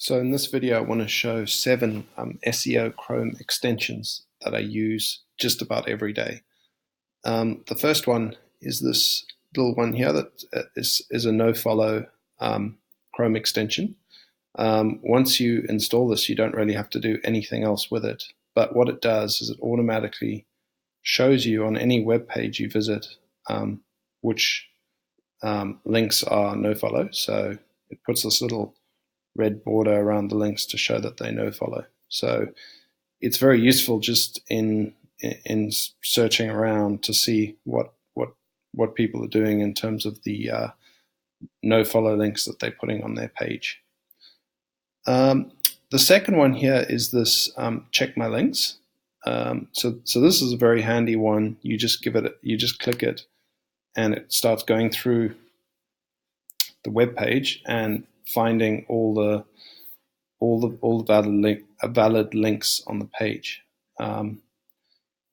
So in this video, I want to show 7 SEO Chrome extensions that I use just about every day. The first one is this little one here that is a no-follow Chrome extension. Once you install this, you don't really have to do anything else with it. But what it does is it automatically shows you on any web page you visit which links are no-follow. So it puts this little red border around the links to show that they no-follow. So it's very useful just in searching around to see what people are doing in terms of the no-follow links that they're putting on their page. The second one here is this check my links. So this is a very handy one. You just click it, and it starts going through the web page and finding all the valid links on the page.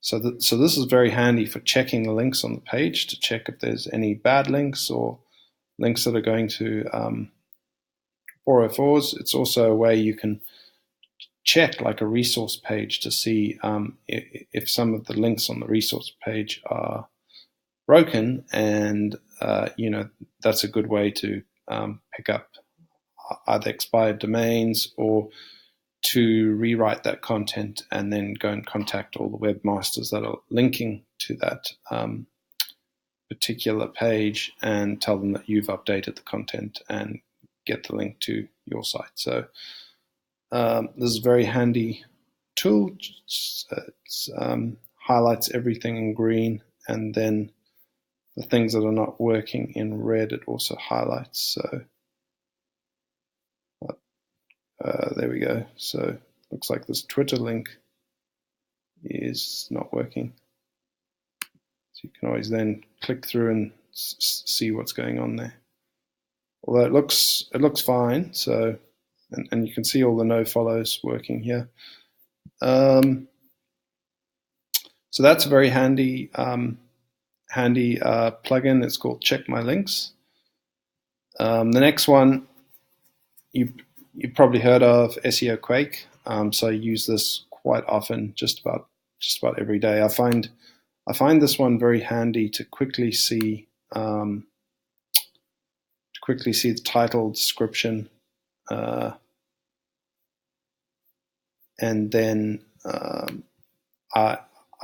So this is very handy for checking the links on the page to check if there's any bad links or links that are going to 404s. It's also a way you can check like a resource page to see if some of the links on the resource page are broken, and that's a good way to pick up either expired domains or to rewrite that content and then go and contact all the webmasters that are linking to that particular page and tell them that you've updated the content and get the link to your site. So this is a very handy tool. It highlights everything in green, and then the things that are not working in red it also highlights. So there we go. So looks like this Twitter link is not working. So you can always then click through and see what's going on there. Although it looks fine. So and you can see all the no follows working here. So that's a very handy plugin. It's called Check My Links. The next one you've probably heard of, SEO Quake. So I use this quite often, just about every day. I find this one very handy to quickly see the title, description, and then I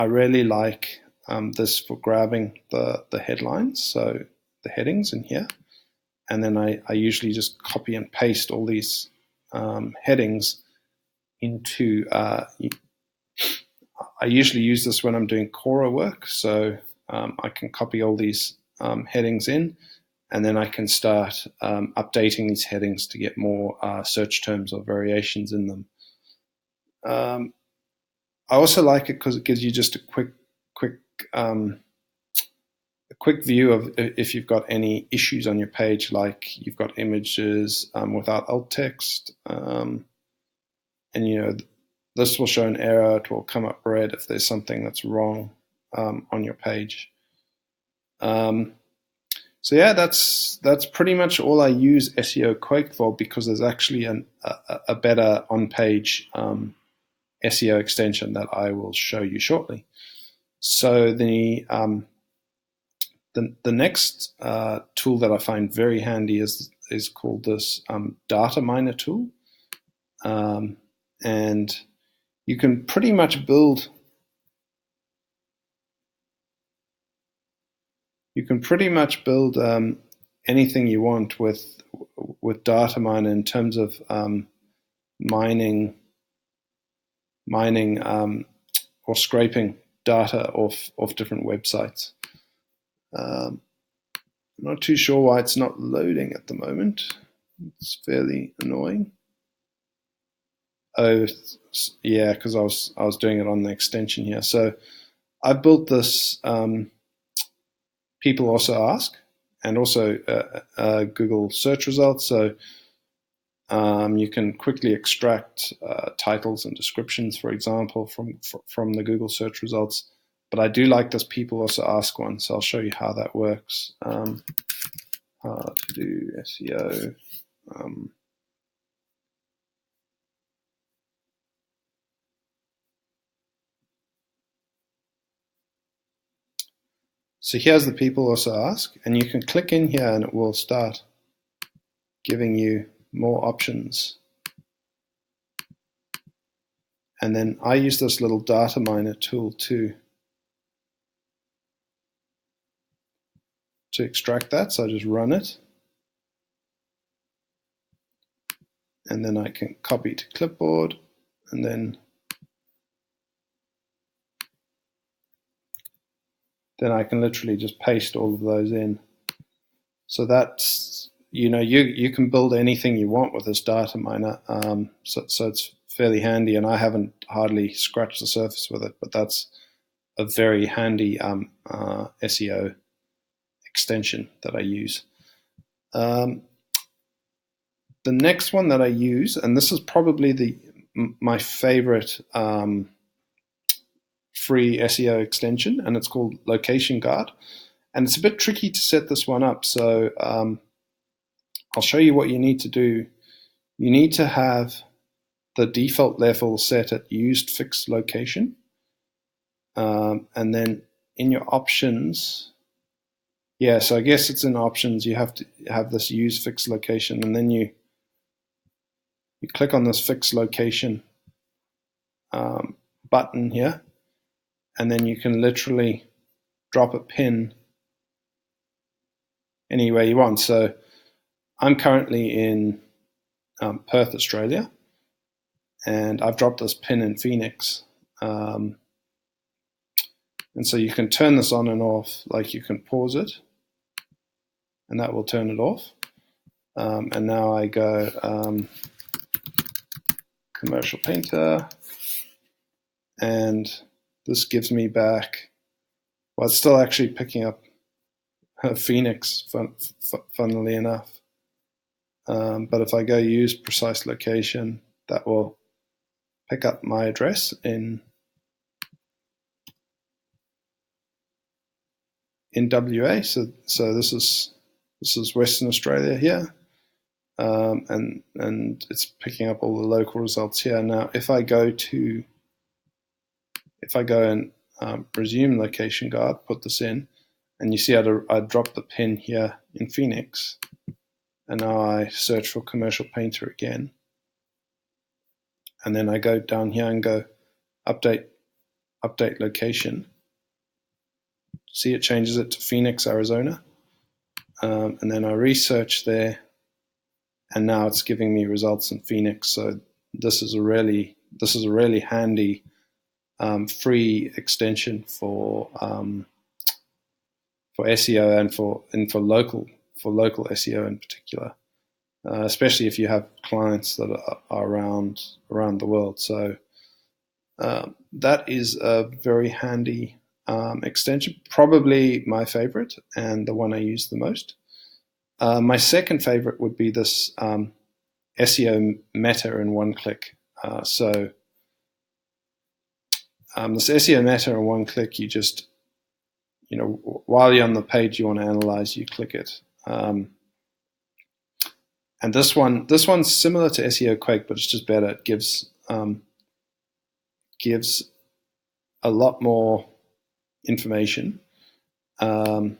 really like this for grabbing the headlines, so the headings in here, and then I usually just copy and paste all these headings into. I usually use this when I'm doing Cora work, so I can copy all these headings in, and then I can start updating these headings to get more search terms or variations in them. I also like it because it gives you just a quick view of if you've got any issues on your page, like you've got images without alt text, and this will show an error. It will come up red if there's something that's wrong on your page. So yeah, that's pretty much all I use SEO Quake for, because there's actually a better on-page SEO extension that I will show you shortly. So the next tool that I find very handy is called this data miner tool, and you can pretty much build anything you want with data miner in terms of mining or scraping data off different websites. I'm not too sure why it's not loading at the moment. It's fairly annoying. Oh yeah, because I was doing it on the extension here. So I built this. People also ask, and also Google search results. So you can quickly extract titles and descriptions, for example, from the Google search results. But I do like this people also ask one, so I'll show you how that works. How to do SEO So here's the people also ask, and you can click in here and it will start giving you more options. And then I use this little data miner tool to extract that. So I just run it. And then I can copy to clipboard, and then I can literally just paste all of those in. So that's, you can build anything you want with this data miner. So it's fairly handy, and I haven't hardly scratched the surface with it, but that's a very handy SEO extension that I use. The next one that I use, and this is probably my favorite free SEO extension, and it's called Location Guard. And it's a bit tricky to set this one up, so I'll show you what you need to do. You need to have the default level set at used fixed location, and then in your options, so I guess it's in options, you have to have this use fixed location, and then you click on this fixed location button here, and then you can literally drop a pin anywhere you want. So I'm currently in Perth, Australia, and I've dropped this pin in Phoenix. And so you can turn this on and off, like you can pause it, and that will turn it off. And now I go commercial painter, and this gives me back, well, it's still actually picking up Phoenix, funnily enough. But if I go use precise location, that will pick up my address in WA. So this is Western Australia here, and it's picking up all the local results here. Now, if I go and resume location guard, put this in, and you see I dropped the pin here in Phoenix, and now I search for commercial painter again, and then I go down here and go update location. See, it changes it to Phoenix, Arizona, and then I research there, and now it's giving me results in Phoenix. So this is a really handy free extension for SEO and for local SEO in particular, especially if you have clients that are around the world. So that is a very handy extension, probably my favorite and the one I use the most. My second favorite would be this SEO Meta in one click. So this SEO Meta in one click, you just, while you're on the page you want to analyze, you click it. And this one's similar to SEO Quake, but it's just better. It gives a lot more information. You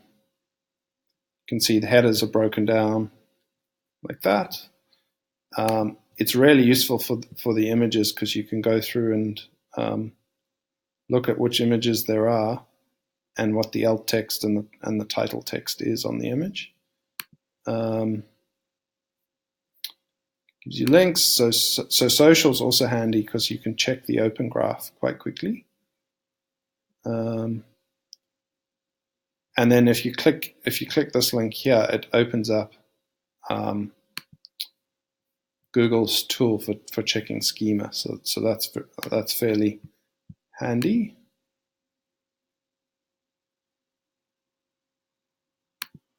can see the headers are broken down like that. It's really useful for the images, because you can go through and look at which images there are and what the alt text and the title text is on the image. Gives you links. So social is also handy because you can check the open graph quite quickly. And then if you click this link here, it opens up Google's tool for checking schema. So that's fairly handy.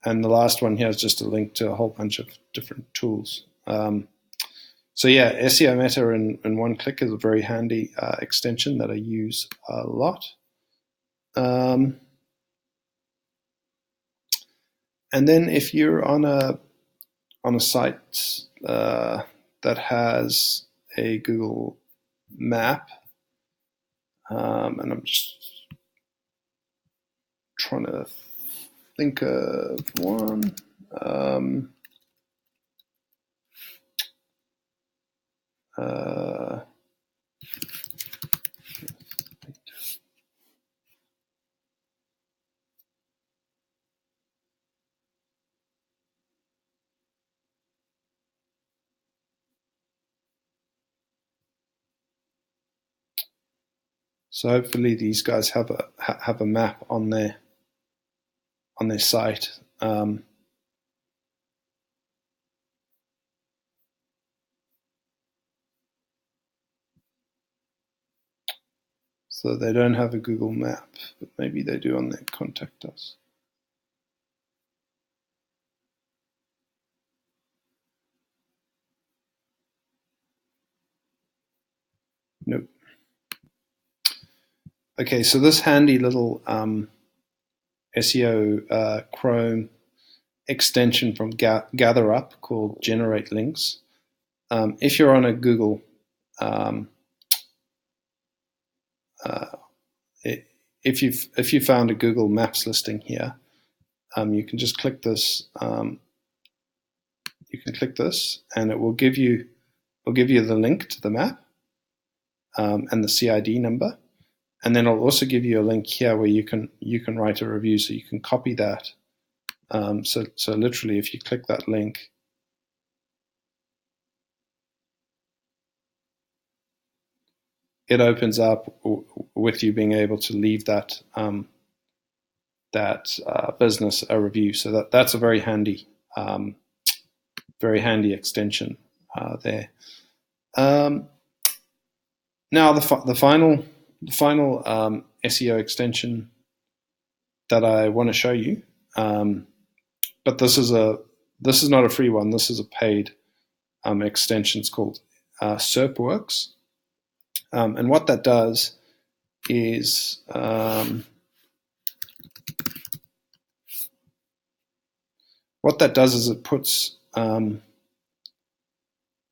And the last one here is just a link to a whole bunch of different tools. So yeah, SEO Meta in one click is a very handy extension that I use a lot. And then if you're on a site that has a Google map, and I'm just trying to think of one. So hopefully these guys have a map on their site. So they don't have a Google map, but maybe they do on their contact us. Nope. Okay, so this handy little SEO Chrome extension from GatherUp called Generate Links. If you're on a Google, if you found a Google Maps listing here, you can just click this. You can click this, and it will give you the link to the map and the CID number, and then it'll also give you a link here where you can write a review. So you can copy that. So literally, if you click that link, it opens up with you being able to leave that business a review. So that's a very handy extension there. Now the final SEO extension that I want to show you, but this is not a free one. This is a paid extension. It's called SERPworks, and what that does is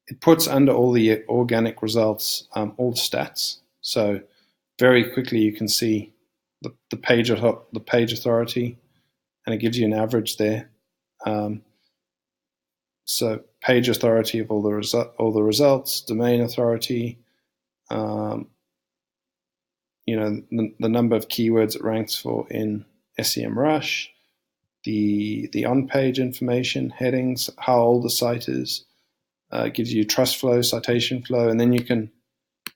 it puts under all the organic results all the stats. So very quickly you can see the page authority, and it gives you an average there. So page authority of all the results, domain authority, the number of keywords it ranks for in SEMrush, the on-page information, headings, how old the site is. It gives you trust flow, citation flow, and then you can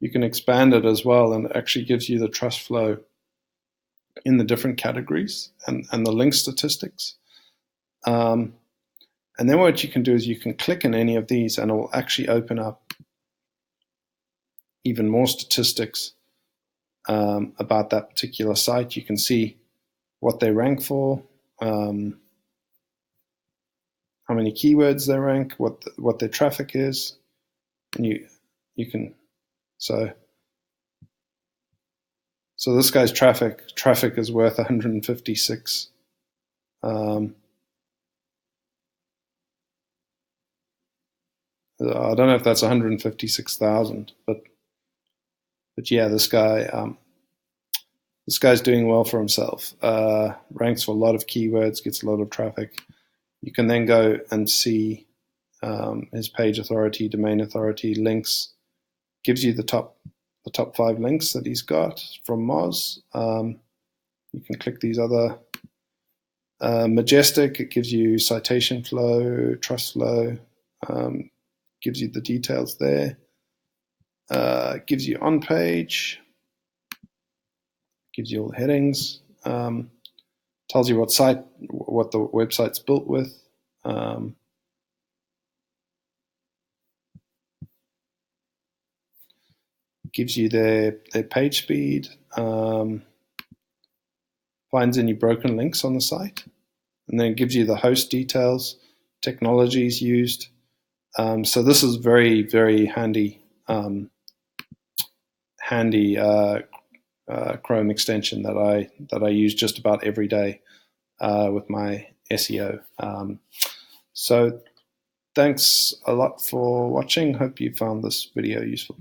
expand it as well, and it actually gives you the trust flow in the different categories and the link statistics. And then what you can do is you can click in any of these, and it will actually open up even more statistics about that particular site. You can see what they rank for, how many keywords they rank, what their traffic is, and you can so this guy's traffic is worth 156. I don't know if that's 156,000, but yeah, this guy's doing well for himself. Ranks for a lot of keywords, gets a lot of traffic. You can then go and see his page authority, domain authority, links. Gives you the top 5 links that he's got from Moz. You can click these other. Majestic, it gives you citation flow, trust flow, gives you the details there. Gives you on page, gives you all the headings, tells you what the website's built with. Gives you their page speed, finds any broken links on the site, and then gives you the host details, technologies used. So this is very, very handy Chrome extension that I use just about every day with my SEO. So thanks a lot for watching. Hope you found this video useful.